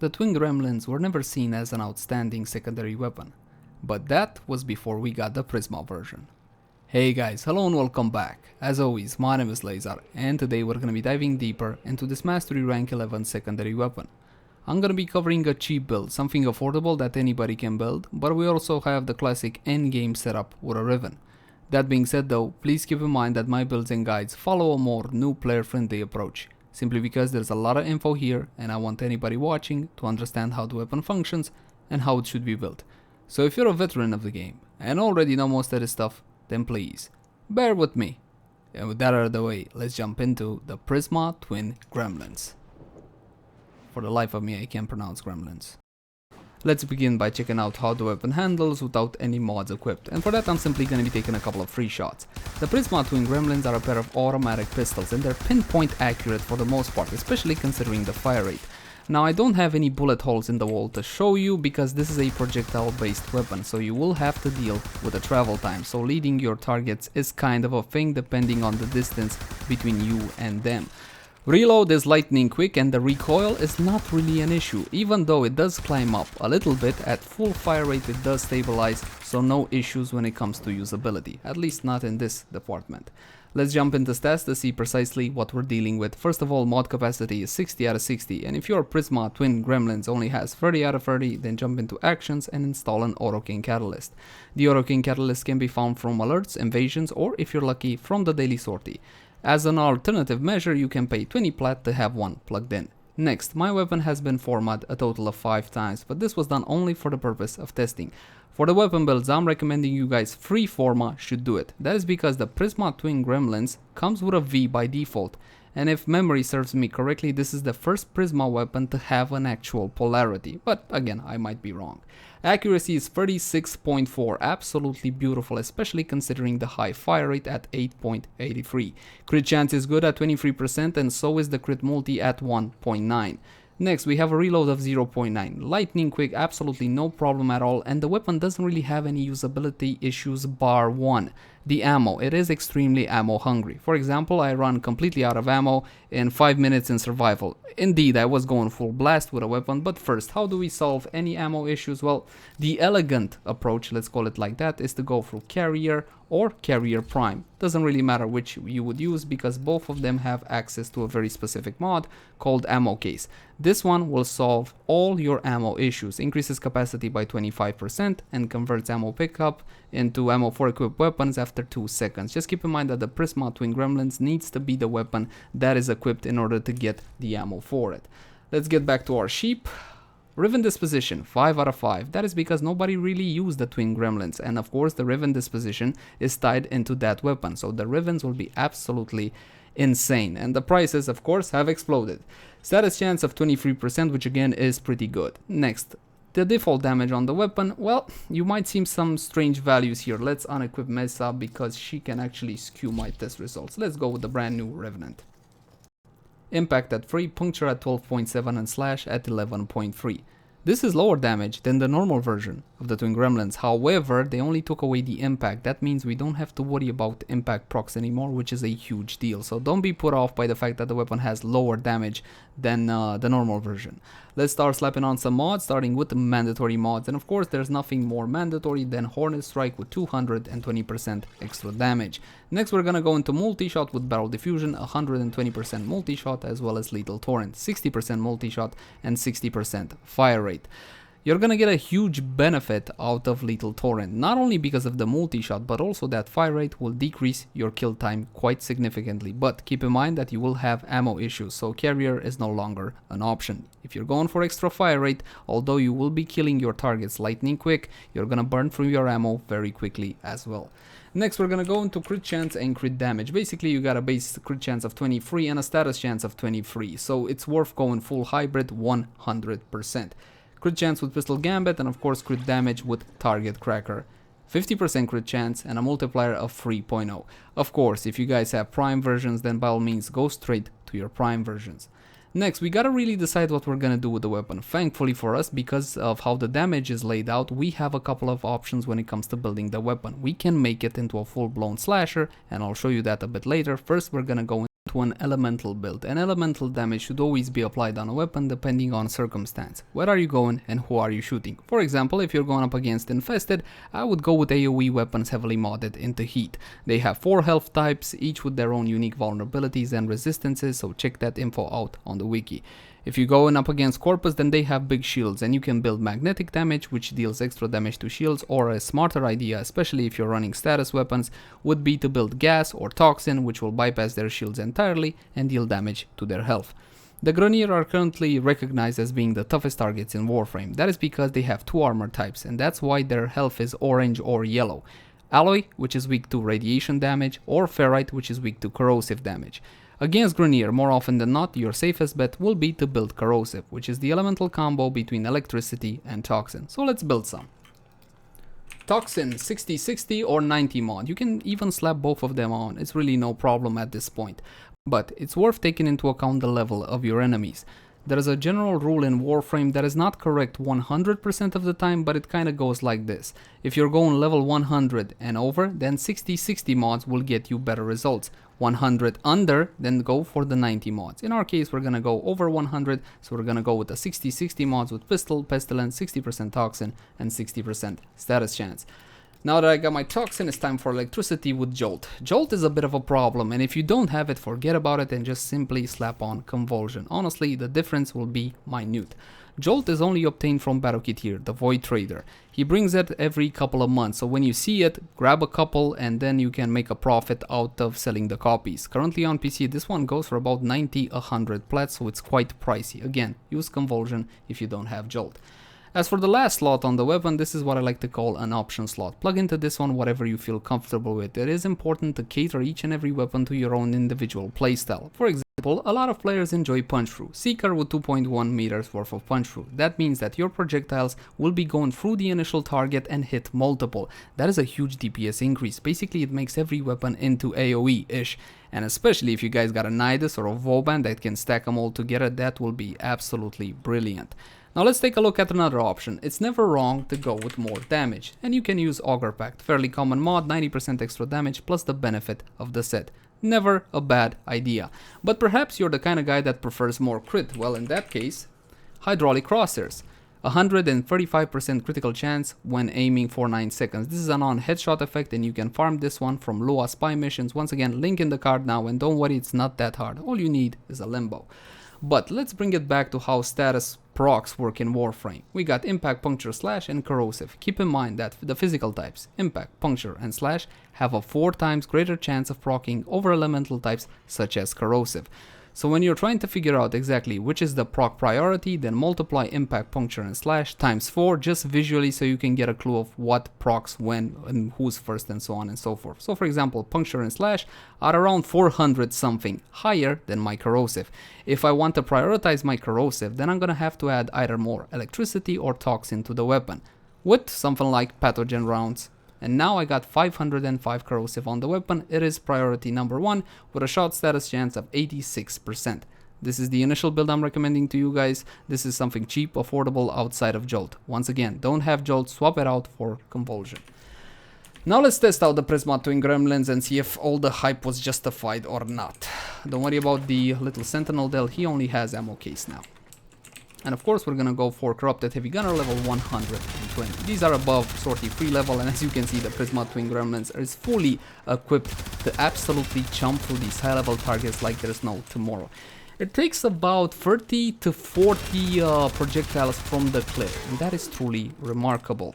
The Twin Gremlins were never seen as an outstanding secondary weapon, but that was before we got the Prisma version. Hey guys, hello and welcome back. As always, my name is Leyzar, and today we're gonna be diving deeper into this Mastery Rank 11 secondary weapon. I'm gonna be covering a cheap build, something affordable that anybody can build, but we also have the classic endgame setup with a Riven. That being said though, please keep in mind that my builds and guides follow a more new player friendly approach, simply because there's a lot of info here and I want anybody watching to understand how the weapon functions and how it should be built. So if you're a veteran of the game and already know most of this stuff, then please, bear with me. And with that out of the way, let's jump into the Prisma Twin Gremlins. For the life of me, I can't pronounce gremlins. Let's begin by checking out how the weapon handles without any mods equipped, and for that I'm simply going to be taking a couple of free shots. The Prisma Twin Gremlins are a pair of automatic pistols and they're pinpoint accurate for the most part, especially considering the fire rate. Now I don't have any bullet holes in the wall to show you because this is a projectile based weapon, so you will have to deal with the travel time, so leading your targets is kind of a thing depending on the distance between you and them. Reload is lightning quick and the recoil is not really an issue, even though it does climb up a little bit. At full fire rate it does stabilize, so no issues when it comes to usability, at least not in this department. Let's jump into stats to see precisely what we're dealing with. First of all, mod capacity is 60 out of 60, and if your Prisma Twin Gremlins only has 30 out of 30, then jump into actions and install an ARCANE catalyst. The ARCANE catalyst can be found from alerts, invasions, or if you're lucky, from the daily sortie. As an alternative measure, you can pay 20 plat to have one plugged in. Next, my weapon has been formatted a total of 5 times, but this was done only for the purpose of testing. For the weapon builds I'm recommending you guys, free format should do it. That is because the Prisma Twin Gremlins comes with a V by default, and if memory serves me correctly, this is the first Prisma weapon to have an actual polarity, but again, I might be wrong. Accuracy is 36.4, absolutely beautiful, especially considering the high fire rate at 8.83. Crit chance is good at 23% and so is the crit multi at 1.9. Next, we have a reload of 0.9, lightning quick, absolutely no problem at all, and the weapon doesn't really have any usability issues bar one. The ammo, it is extremely ammo hungry. For example, I run completely out of ammo in 5 minutes in survival. Indeed, I was going full blast with a weapon, but first, how do we solve any ammo issues? Well, the elegant approach, let's call it like that, is to go through carrier or carrier prime. Doesn't really matter which you would use because both of them have access to a very specific mod called ammo case. This one will solve all your ammo issues, increases capacity by 25% and converts ammo pickup into ammo for equipped weapons after 2 seconds. Just keep in mind that the Prisma Twin Gremlins needs to be the weapon that is equipped in order to get the ammo for it. Let's get back to our sheep. Riven disposition, 5 out of 5. That is because nobody really used the Twin Gremlins, and of course the Riven disposition is tied into that weapon, so the Rivens will be absolutely insane, and the prices of course have exploded. Status chance of 23%, which again is pretty good. Next, the default damage on the weapon, well, you might see some strange values here. Let's unequip Mesa because she can actually skew my test results. Let's go with the brand new Revenant. Impact at 3, puncture at 12.7 and slash at 11.3. This is lower damage than the normal version of the Twin Gremlins, however they only took away the impact. That means we don't have to worry about impact procs anymore, which is a huge deal, so don't be put off by the fact that the weapon has lower damage than the normal version. Let's start slapping on some mods, starting with the mandatory mods, and of course there's nothing more mandatory than Hornet Strike with 220% extra damage. Next we're gonna go into multi-shot with barrel diffusion, 120% multi-shot, as well as lethal torrent, 60% multi-shot and 60% fire rate. You're gonna get a huge benefit out of lethal torrent, not only because of the multi-shot, but also that fire rate will decrease your kill time quite significantly. But keep in mind that you will have ammo issues, so carrier is no longer an option. If you're going for extra fire rate, although you will be killing your targets lightning quick, you're gonna burn through your ammo very quickly as well. Next we're gonna go into crit chance and crit damage. Basically you got a base crit chance of 23 and a status chance of 23, so it's worth going full hybrid 100%. Crit chance with pistol gambit and of course crit damage with target cracker. 50% crit chance and a multiplier of 3.0. Of course, if you guys have prime versions, then by all means go straight to your prime versions. Next, we gotta really decide what we're gonna do with the weapon. Thankfully for us, because of how the damage is laid out, we have a couple of options when it comes to building the weapon. We can make it into a full-blown slasher, and I'll show you that a bit later. First, we're gonna go into an elemental build, and elemental damage should always be applied on a weapon depending on circumstance. Where are you going and who are you shooting? For example, if you're going up against infested, I would go with AoE weapons heavily modded into heat. They have 4 health types, each with their own unique vulnerabilities and resistances, so check that info out on the wiki. If you're going up against Corpus, then they have big shields and you can build magnetic damage, which deals extra damage to shields, or a smarter idea, especially if you're running status weapons, would be to build gas or toxin, which will bypass their shields entirely and deal damage to their health. The Grenier are currently recognized as being the toughest targets in Warframe. That is because they have 2 armor types, and that's why their health is orange or yellow. Alloy, which is weak to radiation damage, or ferrite, which is weak to corrosive damage. Against Grenier, more often than not, your safest bet will be to build corrosive, which is the elemental combo between electricity and toxin. So let's build some. Toxin 60-60 or 90 mod. You can even slap both of them on, it's really no problem at this point. But it's worth taking into account the level of your enemies. There is a general rule in Warframe that is not correct 100% of the time, but it kinda goes like this. If you're going level 100 and over, then 60-60 mods will get you better results. 100 under, then go for the 90 mods. In our case, we're gonna go over 100, so we're gonna go with the 60-60 mods with Pistol, Pestilence, 60% Toxin, and 60% Status Chance. Now that I got my Toxin, it's time for Electricity with Jolt. Jolt is a bit of a problem, and if you don't have it, forget about it and just simply slap on Convulsion. Honestly, the difference will be minute. Jolt is only obtained from Battleketeer, the Void Trader. He brings it every couple of months, so when you see it, grab a couple and then you can make a profit out of selling the copies. Currently on PC, this one goes for about 90-100 plats, so it's quite pricey. Again, use Convulsion if you don't have Jolt. As for the last slot on the weapon, this is what I like to call an option slot. Plug into this one whatever you feel comfortable with. It is important to cater each and every weapon to your own individual playstyle. For example, a lot of players enjoy punch through. Seeker with 2.1 meters worth of punch through. That means that your projectiles will be going through the initial target and hit multiple. That is a huge DPS increase. Basically, it makes every weapon into AoE-ish. And especially if you guys got a Nidus or a Vauban that can stack them all together, that will be absolutely brilliant. Now let's take a look at another option. It's never wrong to go with more damage, and you can use Augur Pact, fairly common mod, 90% extra damage plus the benefit of the set. Never a bad idea. But perhaps you're the kind of guy that prefers more crit. Well, in that case, Hydraulic Crosshairs. 135% critical chance when aiming for 9 seconds. This is a non-headshot effect and you can farm this one from Lua spy missions. Once again, link in the card now, and don't worry, it's not that hard. All you need is a limbo. But let's bring it back to how status procs work in Warframe. We got Impact, Puncture, Slash, and Corrosive. Keep in mind that the physical types, Impact, Puncture, and Slash, have a 4 times greater chance of proccing over elemental types such as Corrosive. So when you're trying to figure out exactly which is the proc priority, then multiply Impact, Puncture, and Slash times 4 just visually so you can get a clue of what procs when and who's first and so on and so forth. So for example, Puncture and Slash are around 400 something, higher than my Corrosive. If I want to prioritize my Corrosive, then I'm gonna have to add either more Electricity or Toxin to the weapon, with something like Pathogen Rounds. And now I got 505 corrosive on the weapon. It is priority number 1 with a shot status chance of 86%. This is the initial build I'm recommending to you guys. This is something cheap, affordable outside of Jolt. Once again, don't have Jolt, swap it out for Convulsion. Now let's test out the Prisma Twin Gremlins and see if all the hype was justified or not. Don't worry about the little Sentinel Del, he only has ammo case now. And of course we're gonna go for Corrupted Heavy Gunner level 120. These are above sortie free level, and as you can see, the Prisma Twin Gremlins is fully equipped to absolutely chomp through these high level targets like there's no tomorrow. It takes about 30 to 40 projectiles from the clip, and that is truly remarkable.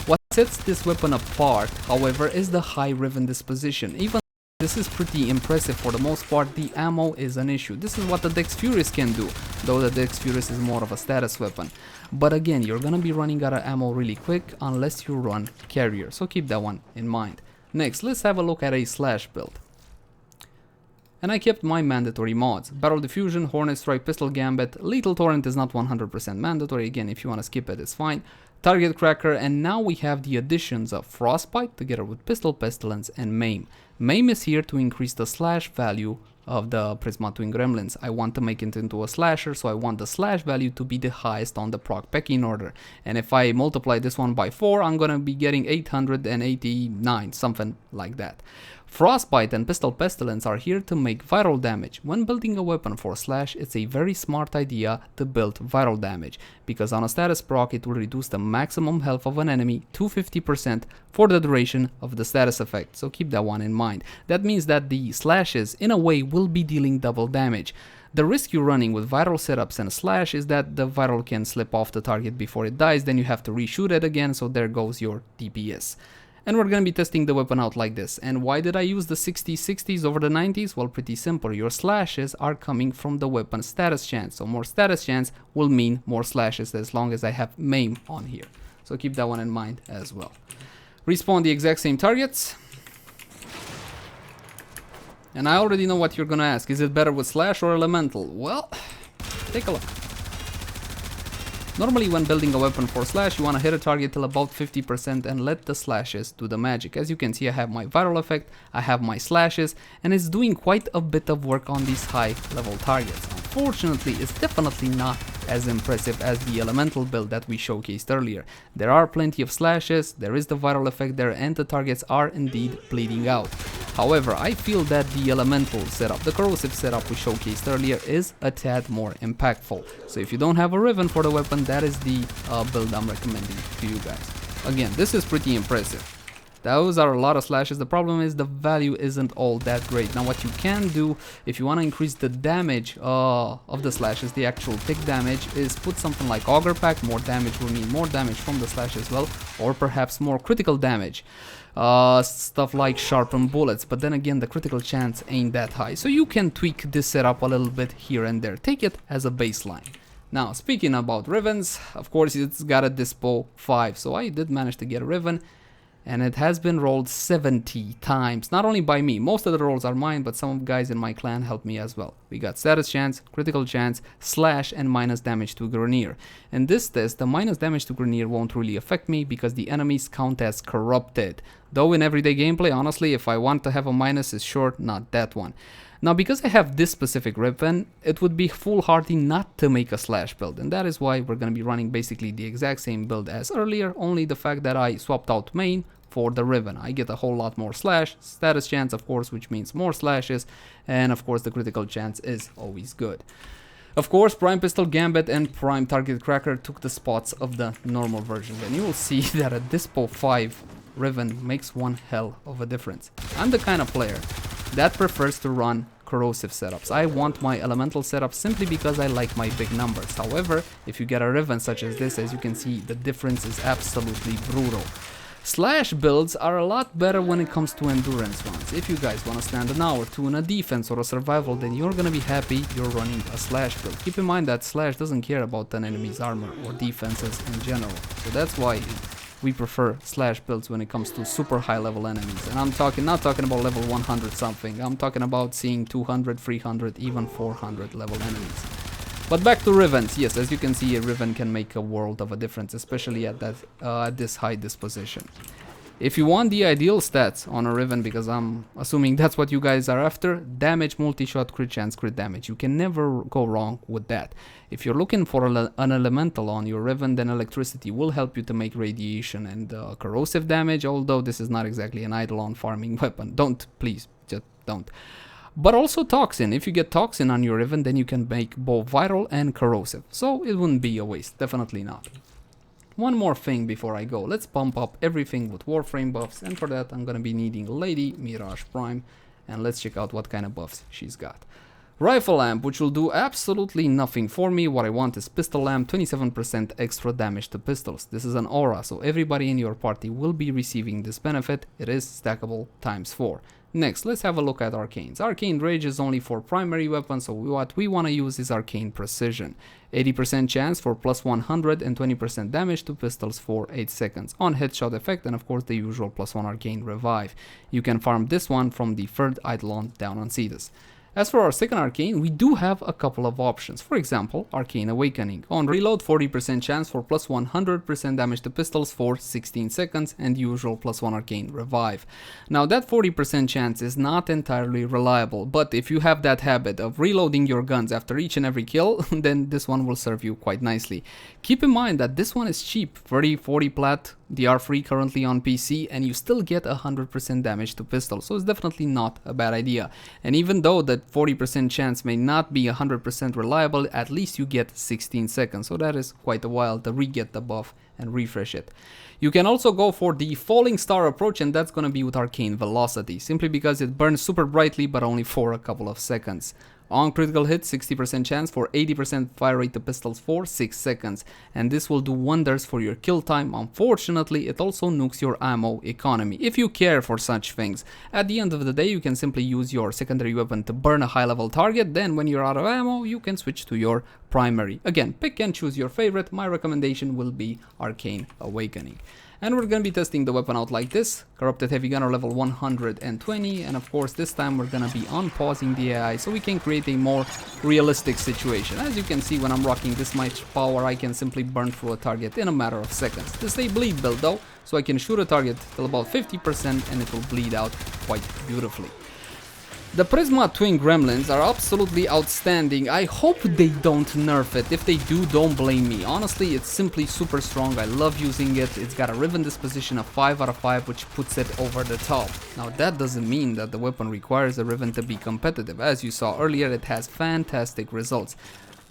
What sets this weapon apart, however, is the high Riven disposition. Even this is pretty impressive for the most part, the ammo is an issue. This is what the Dex Furious can do, though the Dex Furious is more of a status weapon. But again, you're gonna be running out of ammo really quick unless you run Carrier, so keep that one in mind. Next, let's have a look at a Slash build. And I kept my mandatory mods. Barrel Diffusion, Hornet Strike, Pistol Gambit, Lethal Torrent is not 100% mandatory, again if you wanna skip it, it's fine. Target Cracker, and now we have the additions of Frostbite together with Pistol, Pestilence, and Maim. Maim is here to increase the slash value of the Prisma Twin Gremlins. I want to make it into a slasher, so I want the slash value to be the highest on the proc pecking order. And if I multiply this one by 4, I'm gonna be getting 889, something like that. Frostbite and Pistol Pestilence are here to make viral damage. When building a weapon for slash, it's a very smart idea to build viral damage, because on a status proc it will reduce the maximum health of an enemy to 50% for the duration of the status effect, so keep that one in mind. That means that the slashes in a way will be dealing double damage. The risk you're running with viral setups and slash is that the viral can slip off the target before it dies, then you have to reshoot it again, so there goes your DPS. And we're gonna be testing the weapon out like this. And why did I use the 60-60s over the 90s? Well, pretty simple. Your slashes are coming from the weapon status chance. So more status chance will mean more slashes as long as I have Maim on here. So keep that one in mind as well. Respawn the exact same targets. And I already know what you're gonna ask. Is it better with slash or elemental? Well, take a look. Normally when building a weapon for slash, you want to hit a target till about 50% and let the slashes do the magic. As you can see, I have my viral effect, I have my slashes, and it's doing quite a bit of work on these high level targets. Unfortunately, it's definitely not as impressive as the elemental build that we showcased earlier. There are plenty of slashes, there is the viral effect there, and the targets are indeed bleeding out. However, I feel that the elemental setup, the corrosive setup we showcased earlier, is a tad more impactful. So if you don't have a Riven for the weapon, that is the build I'm recommending to you guys. Again, this is pretty impressive. Those are a lot of slashes. The problem is the value isn't all that great. Now what you can do if you want to increase the damage of the slashes, the actual tick damage, is put something like Auger Pack. More damage will mean more damage from the slash as well, or perhaps more critical damage. Stuff like sharpened bullets, but then again the critical chance ain't that high. So you can tweak this setup a little bit here and there. Take it as a baseline. Now speaking about Rivens, of course it's got a Dispo 5, so I did manage to get a Riven. And it has been rolled 70 times, not only by me. Most of the rolls are mine, but some guys in my clan helped me as well. We got status chance, critical chance, slash, and minus damage to Grenier. In this test, the minus damage to Grenier won't really affect me because the enemies count as corrupted. Though in everyday gameplay, honestly, if I want to have a minus, it's sure not that one. Now, because I have this specific weapon, it would be foolhardy not to make a slash build, and that is why we're going to be running basically the exact same build as earlier, only the fact that I swapped out main for the Riven. I get a whole lot more slash, status chance of course, which means more slashes, and of course the critical chance is always good. Of course, Prime Pistol Gambit and Prime Target Cracker took the spots of the normal version, and you will see that a Dispo 5 Riven makes one hell of a difference. I'm the kind of player that prefers to run corrosive setups. I want my elemental setup simply because I like my big numbers. However, if you get a Riven such as this, as you can see, the difference is absolutely brutal. Slash builds are a lot better when it comes to endurance runs. If you guys want to stand an hour or two in a defense or a survival, then you're gonna be happy you're running a slash build. Keep in mind that slash doesn't care about an enemy's armor or defenses in general. So that's why we prefer slash builds when it comes to super high level enemies. And I'm not talking about level 100 something. I'm talking about seeing 200, 300, even 400 level enemies. But back to Rivens. Yes, as you can see, a Riven can make a world of a difference, especially at this high disposition. If you want the ideal stats on a Riven, because I'm assuming that's what you guys are after, damage, multi-shot, crit chance, crit damage. You can never go wrong with that. If you're looking for an elemental on your Riven, then electricity will help you to make radiation and corrosive damage, although this is not exactly an eidolon farming weapon. Don't, please, just don't. But also toxin. If you get toxin on your Riven, then you can make both viral and corrosive. So it wouldn't be a waste, definitely not. One more thing before I go, let's pump up everything with Warframe buffs, and for that I'm gonna be needing Lady Mirage Prime, and let's check out what kind of buffs she's got. Rifle Lamp, which will do absolutely nothing for me. What I want is Pistol Lamp, 27% extra damage to pistols. This is an aura, so everybody in your party will be receiving this benefit. It is stackable ×4. Next, let's have a look at Arcanes. Arcane Rage is only for primary weapons, so what we want to use is Arcane Precision. 80% chance for +100 and 20% damage to pistols for 8 seconds on headshot effect, and of course the usual +1 Arcane Revive. You can farm this one from the 3rd Eidolon down on Cetus. As for our second Arcane, we do have a couple of options. For example, Arcane Awakening. On reload, 40% chance for +100% damage to pistols for 16 seconds and usual +1 Arcane Revive. Now that 40% chance is not entirely reliable, but if you have that habit of reloading your guns after each and every kill, then this one will serve you quite nicely. Keep in mind that this one is cheap, 30-40 plat They are free currently on PC, and you still get 100% damage to pistol, so it's definitely not a bad idea. And even though that 40% chance may not be 100% reliable, at least you get 16 seconds, so that is quite a while to re-get the buff and refresh it. You can also go for the falling star approach, and that's gonna be with arcane velocity, simply because it burns super brightly but only for a couple of seconds. On critical hit, 60% chance for 80% fire rate to pistols for 6 seconds, and this will do wonders for your kill time. Unfortunately, it also nukes your ammo economy, if you care for such things. At the end of the day, you can simply use your secondary weapon to burn a high level target, then when you're out of ammo, you can switch to your primary. Again, pick and choose your favorite. My recommendation will be Arcane Awakening. And we're gonna be testing the weapon out like this. Corrupted Heavy Gunner level 120, and of course this time we're gonna be unpausing the AI so we can create a more realistic situation. As you can see, when I'm rocking this much power, I can simply burn through a target in a matter of seconds. This is a bleed build though, so I can shoot a target till about 50% and it will bleed out quite beautifully. The Prisma Twin Gremlins are absolutely outstanding. I hope they don't nerf it. If they do, don't blame me. Honestly, it's simply super strong. I love using it. It's got a riven disposition of 5 out of 5, which puts it over the top. Now, that doesn't mean that the weapon requires a riven to be competitive. As you saw earlier, it has fantastic results.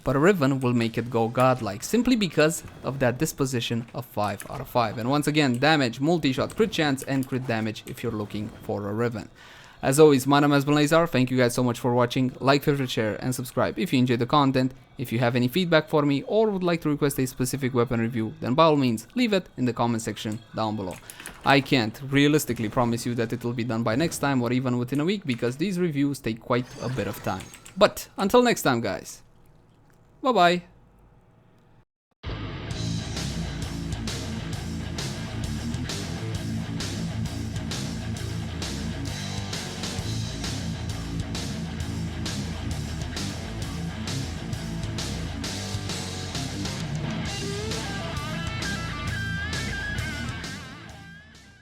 But a riven will make it go godlike, simply because of that disposition of 5 out of 5. And once again, damage, multi-shot, crit chance, and crit damage if you're looking for a riven. As always, my name has been Leyzar. Thank you guys so much for watching. Like, favorite, share, and subscribe if you enjoyed the content. If you have any feedback for me or would like to request a specific weapon review, then by all means, leave it in the comment section down below. I can't realistically promise you that it will be done by next time or even within a week, because these reviews take quite a bit of time. But until next time, guys. Bye-bye.